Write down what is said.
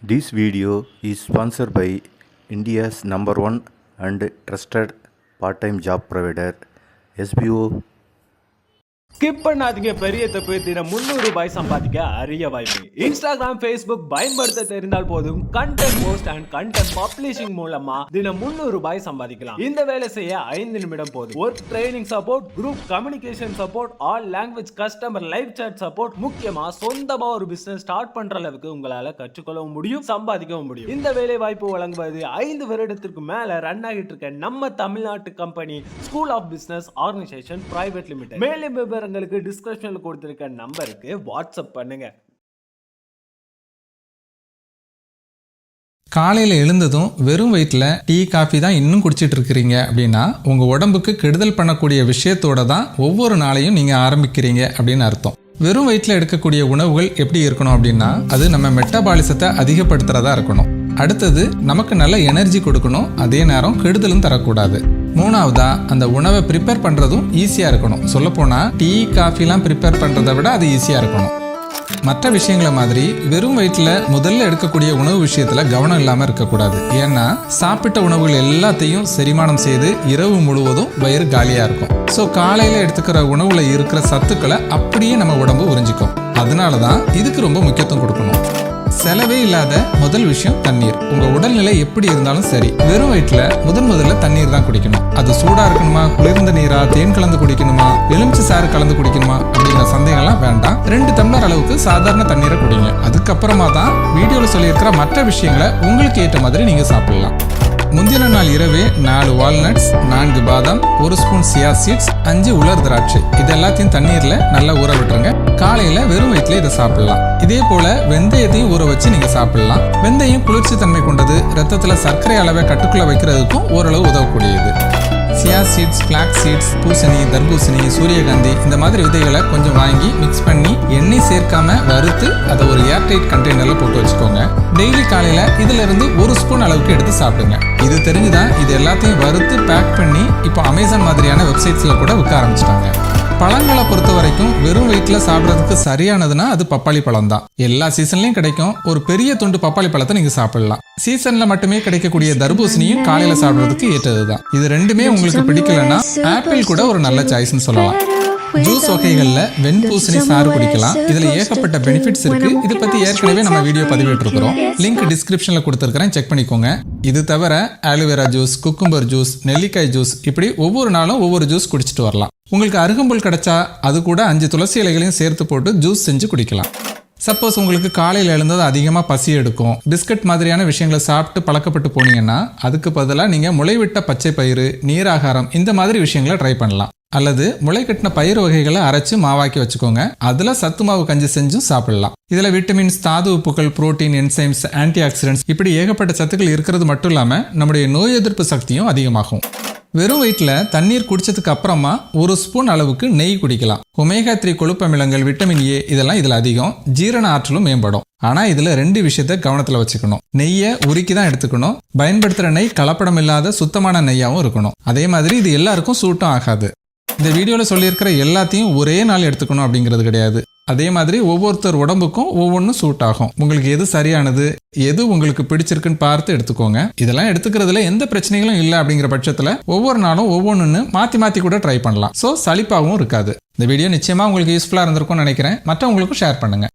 This video is sponsored by India's #1 and trusted part-time job provider, SBO. Skip பண்ணாதீங்க, பெரிய தப்பு. தினம் ₹300 சம்பாதிக்க அரிய வாய்ப்பு. இன்ஸ்டாகிராம், ஃபேஸ்புக் பயன்படுத்த தெரிந்தால் போதும் content post and content publishing மூலமா தினம் ₹300 சம்பாதிக்கலாம். இந்த வேலை செய்ய 5 நிமிடம் போதும். Work training support, group communication support, all language customer live chat support, முக்கியமா சொந்தமா ஒரு பிசினஸ் ஸ்டார்ட் பண்ற அளவுக்கு உங்களால கற்றுக்கொள்ளவும் முடியும், சம்பாதிக்கவும் முடியும். இந்த வேலை வாய்ப்பு வழங்குவது 5 வருடத்திற்கு மேல ரன் ஆகிட்டு இருக்க நம்ம தமிழ்நாட்டு company school of business organisation private limited. மேலும் விவரங்களுக்கு டிஸ்கிரிப்ஷன்ல கொடுத்திருக்க நம்பருக்கு வாட்ஸ்அப் பண்ணுங்க. காலையில் எழுந்ததும் வெறும் வயிற்றில் டீ காஃபி தான் இன்னும் குடிச்சிட்டு இருக்கிறீங்க அப்படின்னா உங்கள் உடம்புக்கு கெடுதல் பண்ணக்கூடிய விஷயத்தோட தான் ஒவ்வொரு நாளையும் நீங்கள் ஆரம்பிக்கிறீங்க அப்படின்னு அர்த்தம். வெறும் வயிற்றில் எடுக்கக்கூடிய உணவுகள் எப்படி இருக்கணும் அப்படின்னா அது நம்ம மெட்டபாலிசத்தை அதிகப்படுத்துறதா இருக்கணும். அடுத்தது நமக்கு நல்ல எனர்ஜி கொடுக்கணும், அதே நேரம் கெடுதலும் தரக்கூடாது. மூணாவதா அந்த உணவை ப்ரிப்பேர் பண்ணுறதும் ஈஸியாக இருக்கணும். சொல்லப்போனால் டீ காஃபிலாம் ப்ரிப்பேர் பண்ணுறதை விட அது ஈஸியாக இருக்கணும். மற்ற விஷயங்களை மாதிரி வெறும் வயிற்றில் முதல்ல எடுக்கக்கூடிய உணவு விஷயத்துல கவனம் இல்லாமல் இருக்கக்கூடாது. ஏன்னா சாப்பிட்ட உணவுகள் எல்லாத்தையும் செரிமானம் செய்து இரவு முழுவதும் வயிறு காலியாக இருக்கும். ஸோ காலையில் எடுத்துக்கிற உணவுல இருக்கிற சத்துக்களை அப்படியே நம்ம உடம்பு உறிஞ்சிக்கும். அதனால தான் இதுக்கு ரொம்ப முக்கியத்துவம் கொடுக்கணும். செலவே இல்லாத முதல் விஷயம் தண்ணீர். உங்க உடல்நிலை எப்படி இருந்தாலும் சரி, வெறும் வயிற்றுல முதல்ல தண்ணீர் தான் குடிக்கணும். அது சூடா இருக்கணுமா, குளிர்ந்த நீரா, தேன் கலந்து குடிக்கணுமா, எலுமிச்சை சாறு கலந்து குடிக்கணுமா அப்படிங்கிற சந்தேகம்லாம் வேண்டாம். 2 டம்ளர் அளவுக்கு சாதாரண தண்ணீரை குடிங்க. அதுக்கப்புறமா தான் வீடியோல சொல்லியிருக்கிற மற்ற விஷயங்களை உங்களுக்கு ஏற்ற மாதிரி நீங்க சாப்பிடலாம். முந்தின நாள் இரவே 4 வால்நட்ஸ், 4 பாதாம், 1 ஸ்பூன் சியா சீட்ஸ், 5 உலர் திராட்சை இது எல்லாத்தையும் தண்ணீர்ல நல்லா ஊற விட்டுருங்க. காலையில வெறும் வயிற்றுல இதை சாப்பிடலாம். இதே போல வெந்தயத்தையும் ஊற வச்சு நீங்க சாப்பிடலாம். வெந்தயம் குளிர்ச்சி தன்மை கொண்டது, ரத்தத்துல சர்க்கரை அளவை கட்டுக்குள்ள வைக்கிறதுக்கும் ஓரளவு உதவக்கூடியது. சியா சீட்ஸ், ஃபிளாக்ஸ் சீட்ஸ், பூசணி, தர்பூசணி, சூரியகாந்தி இந்த மாதிரி விதைகளை கொஞ்சம் வாங்கி மிக்ஸ் பண்ணி எண்ணெய் சேர்க்காம வறுத்து அதை ஒரு ஏர்டைட் கண்டெய்னர்ல போட்டு வச்சுக்கோங்க. டெய்லி காலையில இதுல இருந்து 1 ஸ்பூன் அளவுக்கு எடுத்து சாப்பிடுங்க. இது தெரிஞ்சுதான் இது எல்லாத்தையும் வறுத்து பேக் பண்ணி இப்போ அமேசான் மாதிரியான வெப்சைட்ஸ்ல கூட விற்க ஆரம்பிச்சிட்டாங்க. பழங்களை பொறுத்த வரைக்கும் வெறும் வயிற்றில் சாப்பிட்றதுக்கு சரியானதுன்னா அது பப்பாளி பழம் தான். எல்லா சீசன்லயும் கிடைக்கும். ஒரு பெரிய துண்டு பப்பாளி பழத்தை நீங்க சாப்பிடலாம். சீசன்ல மட்டுமே கிடைக்கக்கூடிய தர்பூசணியும் காலையில சாப்பிட்றதுக்கு ஏற்றதுதான். இது ரெண்டுமே உங்களுக்கு பிடிக்கலன்னா ஆப்பிள் கூட ஒரு நல்ல சாய்ஸ்னு சொல்லலாம். ஜூஸ் வகைகள்ல வெண்பூசணி சாறு குடிக்கலாம். இதுல ஏகப்பட்ட பெனிஃபிட்ஸ் இருக்கு. இதை பத்தி ஏற்கனவே நம்ம வீடியோ பதிவிட்டிருக்கிறோம். லிங்க் டிஸ்கிரிப்ஷன்ல கொடுத்திருக்கிறேன், செக் பண்ணிக்கோங்க. இது தவிர ஆலோவேரா ஜூஸ், குக்கும்பர் ஜூஸ், நெல்லிக்காய் ஜூஸ் இப்படி ஒவ்வொரு நாளும் ஒவ்வொரு ஜூஸ் குடிச்சிட்டு வரலாம். உங்களுக்கு அருகம்புல் கிடைச்சா அது கூட 5 துளசி இலைகளையும் சேர்த்து போட்டு ஜூஸ் செஞ்சு குடிக்கலாம். சப்போஸ் உங்களுக்கு காலையில் எழுந்தது அதிகமாக பசி எடுக்கும், பிஸ்கட் மாதிரியான விஷயங்களை சாப்பிட்டு பழக்கப்பட்டு போனீங்கன்னா அதுக்கு பதிலாக நீங்கள் முளைவிட்ட பச்சை பயிறு, நீராகாரம் இந்த மாதிரி விஷயங்களை ட்ரை பண்ணலாம். அல்லது முளை கட்டின பயிர் வகைகளை அரைச்சு மாவாக்கி வச்சுக்கோங்க. அதில் சத்து மாவு கஞ்சி செஞ்சும் சாப்பிடலாம். இதில் விட்டமின்ஸ், தாது உப்புகள், புரோட்டீன், என்சைம்ஸ், ஆன்டி ஆக்சிடென்ட்ஸ் இப்படி ஏகப்பட்ட சத்துக்கள் இருக்கிறது மட்டும் இல்லாமல் நம்முடைய நோய் எதிர்ப்பு சக்தியும் அதிகமாகும். வெறும் வயிற்றில் தண்ணீர் குடிச்சதுக்கு அப்புறமா 1 ஸ்பூன் அளவுக்கு நெய் குடிக்கலாம். ஒமேகா 3 கொழுப்பமிலங்கள், விட்டமின் ஏ இதெல்லாம் இதில் அதிகம். ஜீரண ஆற்றலும் மேம்படும். ஆனா இதுல 2 விஷயத்த கவனத்துல வச்சுக்கணும். நெய்யை உருக்கி தான் எடுத்துக்கணும். பயன்படுத்துற நெய் கலப்படம் இல்லாத சுத்தமான நெய்யாவும் இருக்கணும். அதே மாதிரி இது எல்லாருக்கும் சூட்டும் ஆகாது. இந்த வீடியோல சொல்லியிருக்கிற எல்லாத்தையும் ஒரே நாள் எடுத்துக்கணும் அப்படிங்கிறது கிடையாது. அதே மாதிரி ஒவ்வொருத்தர் உடம்புக்கும் ஒவ்வொன்றும் சூட் ஆகும். உங்களுக்கு எது சரியானது, எது உங்களுக்கு பிடிச்சிருக்குன்னு பார்த்து எடுத்துக்கோங்க. இதெல்லாம் எடுத்துக்கிறதுல எந்த பிரச்சனைகளும் இல்லை அப்படிங்கிற பட்சத்துல ஒவ்வொரு நாளும் ஒவ்வொன்னு மாத்தி கூட ட்ரை பண்ணலாம். ஸோ சலிப்பாகவும் இருக்காது. இந்த வீடியோ நிச்சயமா உங்களுக்கு யூஸ்ஃபுல்லா இருந்திருக்கும்னு நினைக்கிறேன். மற்றவங்களுக்கும் ஷேர் பண்ணுங்க.